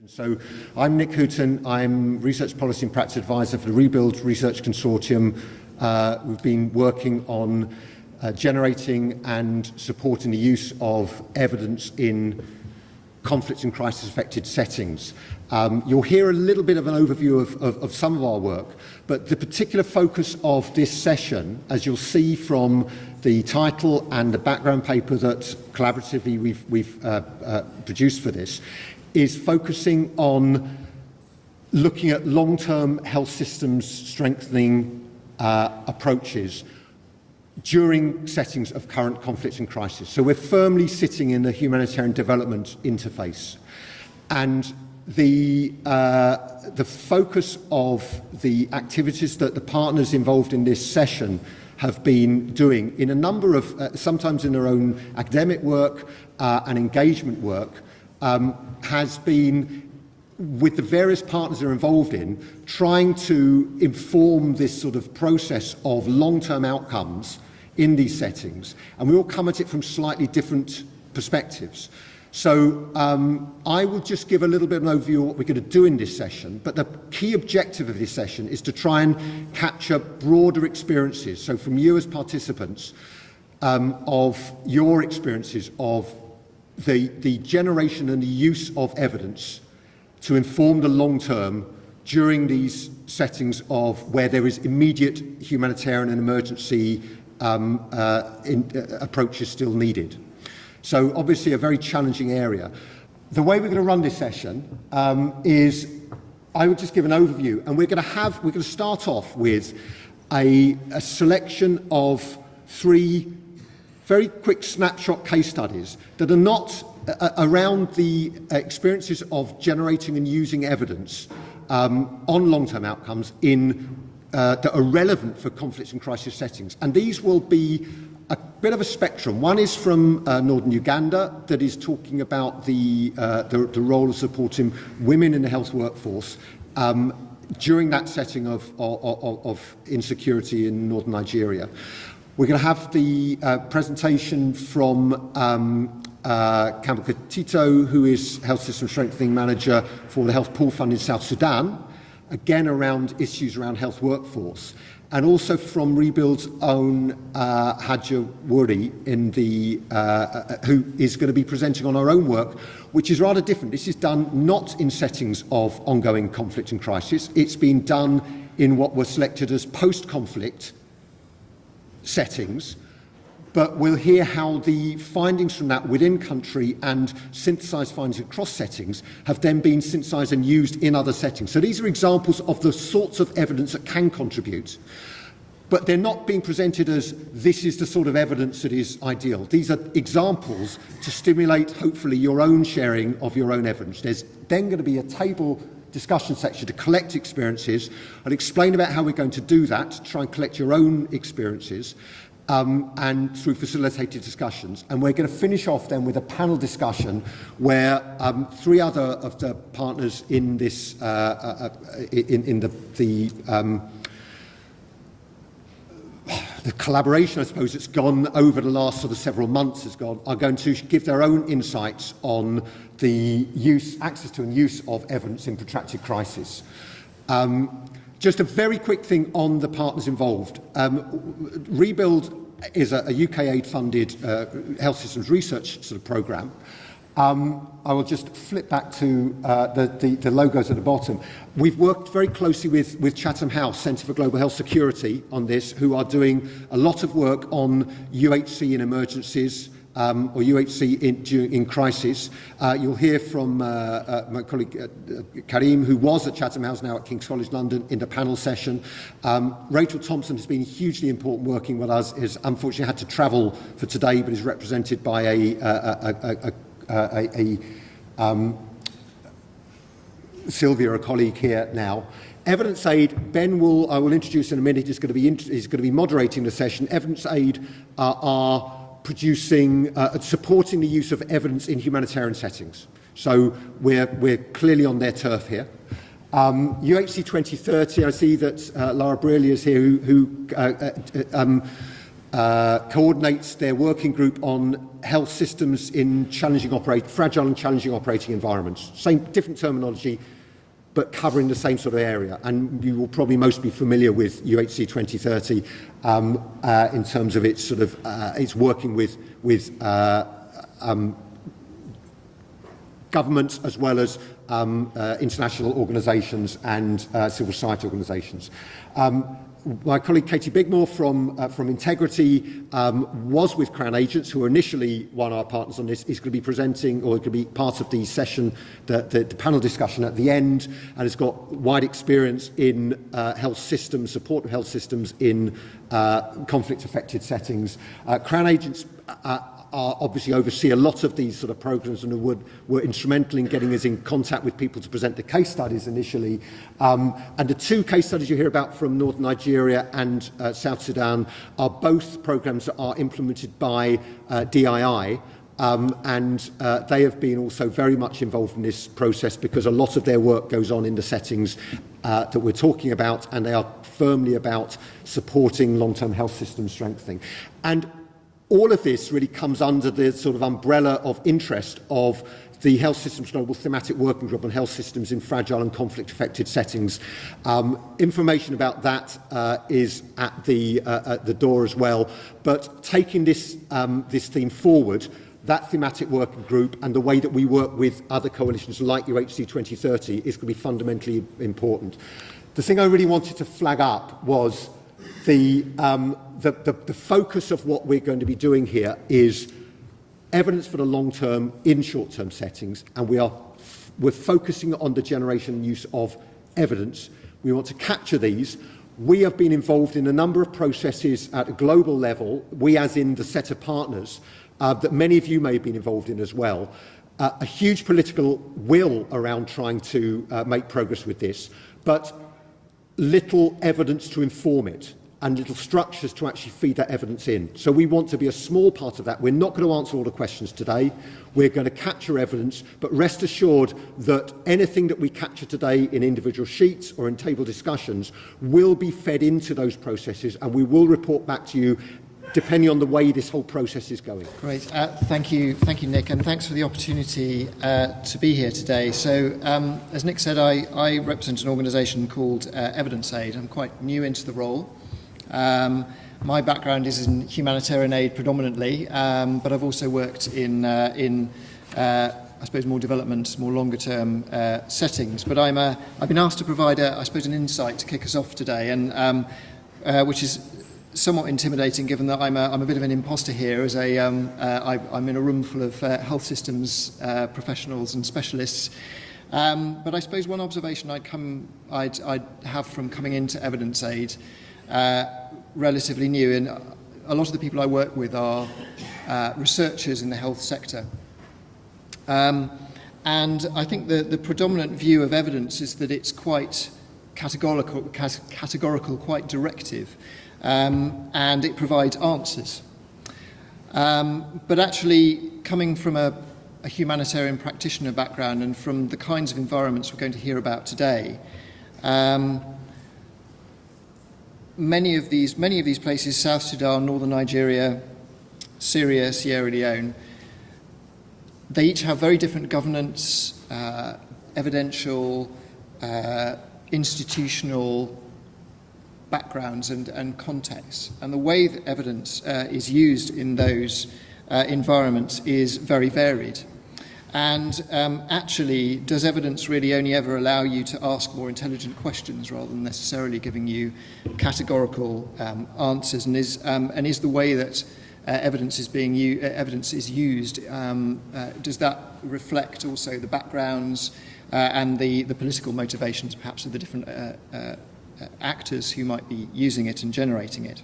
So I'm Nick Hooton. I'm Research Policy and Practice Advisor for the Rebuild Research Consortium. We've been working on generating and supporting the use of evidence in conflict and crisis affected settings. You'll hear a little bit of an overview of some of our work, but the particular focus of this session, as you'll see from the title and the background paper that collaboratively we've produced for this, is focusing on looking at long-term health systems strengthening approaches during settings of current conflict and crisis. So we're firmly sitting in the humanitarian development interface. And the focus of the activities that the partners involved in this session have been doing in a number of, sometimes in their own academic work and engagement work, has been, with the various partners they're involved in, trying to inform this sort of process of long-term outcomes in these settings. And we all come at it from slightly different perspectives. So I will just give a little bit of an overview of what we're going to do in this session, but the key objective of this session is to try and capture broader experiences. So from you as participants, of your experiences of the generation and the use of evidence to inform the long term during these settings of where there is immediate humanitarian and emergency approaches still needed. So obviously a very challenging area. The way we're going to run this session is I will just give an overview, and we're going to start off with a selection of 3 very quick snapshot case studies that are not around the experiences of generating and using evidence on long-term outcomes that are relevant for conflicts and crisis settings. And these will be a bit of a spectrum. One is from northern Uganda, that is talking about the role of supporting women in the health workforce during that setting of insecurity in northern Nigeria. We're going to have the presentation from Campbell Katito, who is Health System Strengthening Manager for the Health Pool Fund in South Sudan, again around issues around health workforce, and also from Rebuild's own Hadja Wuri, who is going to be presenting on our own work, which is rather different. This is done not in settings of ongoing conflict and crisis. It's been done in what were selected as post-conflict settings, but we'll hear how the findings from that within country and synthesised findings across settings have then been synthesised and used in other settings. So these are examples of the sorts of evidence that can contribute, but they're not being presented as this is the sort of evidence that is ideal. These are examples to stimulate, hopefully, your own sharing of your own evidence. There's then going to be a table discussion section to collect experiences. I'll explain about how we're going to do that, to try and collect your own experiences, and through facilitated discussions. And we're going to finish off then with a panel discussion where 3 other of the partners in this, the collaboration, I suppose, that's gone over the last sort of several months are going to give their own insights on the access to and use of evidence in protracted crisis. Just a very quick thing on the partners involved. Rebuild is a UK aid-funded health systems research sort of programme. I will just flip back to the logos at the bottom. We've worked very closely with Chatham House Centre for Global Health Security on this, who are doing a lot of work on UHC in emergencies, or UHC in crisis. You'll hear from my colleague Karim, who was at Chatham House, now at King's College London, in the panel session. Rachel Thompson has been hugely important working with us, has unfortunately had to travel for today, but is represented by Sylvia, a colleague here now. Evidence Aid, Ben I will introduce in a minute, is going to be moderating the session. Evidence Aid are producing, supporting the use of evidence in humanitarian settings. So we're clearly on their turf here. UHC 2030, I see that Lara Brilli is here, who coordinates their working group on health systems in fragile and challenging operating environments. Same, different terminology, but covering the same sort of area. And you will probably most be familiar with UHC 2030 in terms of its sort of its working with governments as well as international organisations and civil society organisations. My colleague Katie Bigmore from Integrity was with Crown Agents, who were initially one of our partners on this, is going to be presenting, or going to be part of the session, the panel discussion at the end, and has got wide experience in health systems, support of health systems in conflict-affected settings. Crown Agents obviously oversee a lot of these sort of programs and were instrumental in getting us in contact with people to present the case studies initially. And the two case studies you hear about from Northern Nigeria and South Sudan are both programs that are implemented by DII. And they have been also very much involved in this process because a lot of their work goes on in the settings that we're talking about, and they are firmly about supporting long-term health system strengthening. And all of this really comes under the sort of umbrella of interest of the Health Systems Global Thematic Working Group on Health Systems in Fragile and Conflict-Affected Settings. Information about that is at the door as well. But taking this theme forward, that thematic working group and the way that we work with other coalitions like UHC 2030 is going to be fundamentally important. The thing I really wanted to flag up was the focus of what we're going to be doing here is evidence for the long term in short term settings, and we're focusing on the generation and use of evidence. We want to capture these. We have been involved in a number of processes at a global level, we as in the set of partners, that many of you may have been involved in as well. A huge political will around trying to make progress with this, but little evidence to inform it, and little structures to actually feed that evidence in. So we want to be a small part of that. We're not going to answer all the questions today. We're going to capture evidence, but rest assured that anything that we capture today in individual sheets or in table discussions will be fed into those processes, and we will report back to you depending on the way this whole process is going. Great. Thank you, Nick, and thanks for the opportunity to be here today. So, as Nick said, I represent an organisation called Evidence Aid. I'm quite new into the role. My background is in humanitarian aid predominantly, but I've also worked in I suppose, more development, more longer-term settings. But I've been asked to provide, I suppose, an insight to kick us off today, and which is somewhat intimidating, given that I'm a bit of an imposter here, as I'm in a room full of health systems professionals and specialists. But I suppose one observation I'd have from coming into Evidence Aid, relatively new, and a lot of the people I work with are researchers in the health sector. And I think the predominant view of evidence is that it's quite categorical, quite directive, and it provides answers. But actually, coming from a humanitarian practitioner background and from the kinds of environments we're going to hear about today, many of these places, South Sudan, Northern Nigeria, Syria, Sierra Leone, they each have very different governance, evidential, institutional backgrounds and contexts. And the way that evidence is used in those environments is very varied. And actually, does evidence really only ever allow you to ask more intelligent questions rather than necessarily giving you categorical answers? And is the way that evidence is used, does that reflect also the backgrounds and the political motivations, perhaps, of the different actors who might be using it and generating it?